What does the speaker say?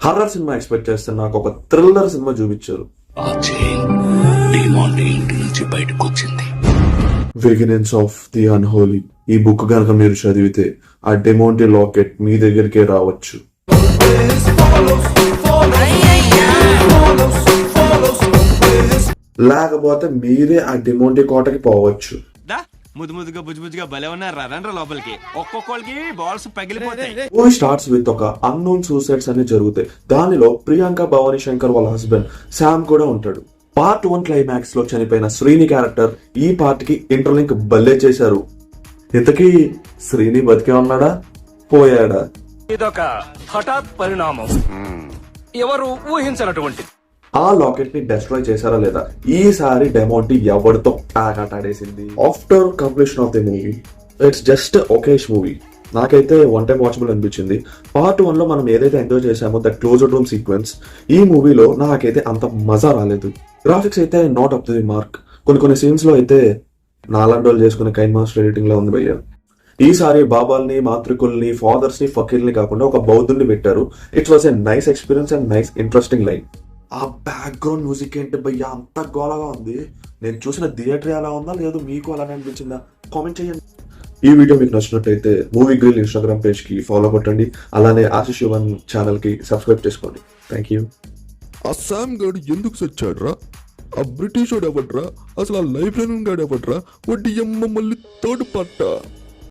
Horror cinema expect చేస్తే నాకు ఒక థ్రిల్లర్ సినిమా చూపించారు. విగినెన్స్ ఆఫ్ ది అన్హోలీ. ఈ బుక్ కనుక మీరు చదివితే ఆ డెమోంటే లాకెట్ మీ దగ్గరికే రావచ్చు. లేకపోతే మీరే ఆ డెమోంటే కోటకి పోవచ్చు. ముద్దుగా బుజ్జుగా భలే ఉన్నారు రండ్ర లోపలికి. ఒక్కొక్కరికి బాల్స్ పగిలిపోతాయి. మూవీ స్టార్ట్స్ విత్ ఒక అన్నోన్ సూసైడ్స్ అన్ని జరుగుతాయి. దానిలో ప్రియాంక భవానీ శంకర్ వాళ్ళ హస్బెండ్ శామ్ కూడా ఉంటాడు. పార్ట్ 1 క్లైమాక్స్ లో చనిపోయిన శ్రీని క్యారెక్టర్ ఈ పార్ట్ కి ఇంటర్లింక్ భలే చేశారు. ఇంతకీ శ్రీని బతికే ఉన్నాడా పోయాడా? ఇదొక హఠాత్ పరిణామం, ఎవరు ఊహించినటువంటి. ఆ లాకెట్ ని డెస్ట్రాయ్ చేశారా లేదా? ఈసారి డెమోంటీ ఎవరితో ఆడేసింది? After completion of the movie it's just okayish movie. నాకైతే వన్ టైం వాచబుల్ అనిపించింది. పార్ట్ 1 లో మనం ఏదైతే ఎంజాయ్ చేసామో దట్ క్లోజ్డ్ రూమ్ సీక్వెన్స్, ఈ మూవీలో నాకైతే అంత మజా రాలేదు. గ్రాఫిక్స్ అయితే not up to the mark. కొన్ని సీన్స్ లో అయితే నాలండోలు చేసుకునే కైన్ మాస్టర్ ఎడిటింగ్ లో ఉంది భయ్య. ఈసారి బాబాల్ని, మాతృకుల్ని, ఫాదర్స్ ని, ఫకీర్ని కాకుండా ఒక బౌద్ధుని పెట్టారు. It's was a nice experience and nice interesting line. ఆ బ్యాక్గ్రౌండ్ మ్యూజిక్ ఏంటి భయ్యా అంత గోలగా ఉంది. నేను చూసిన థియేటర్ ఎలా ఉందా లేదు మీకు అలానే అనిపించిందా? కామెంట్ చేయండి. ఈ వీడియో మీకు నచ్చినట్టయితే మూవీ గ్రిల్ ఇన్స్టాగ్రామ్ పేజ్ కి ఫాలో కొట్టండి. అలానే ఆశిష్ యువన్ ఛానల్ కి సబ్స్క్రైబ్ చేసుకోండి. Thank you. అస్సాం గాడు ఎందుకు సచ్చాడ్రా? ఆ బ్రిటిష్ వాడు ఎవడ్రా? అసలు ఆ లైబ్రరీ గాడు ఎవడ్రా? వడ్డీ అమ్మ మళ్ళీ థర్డ్ పార్ట్.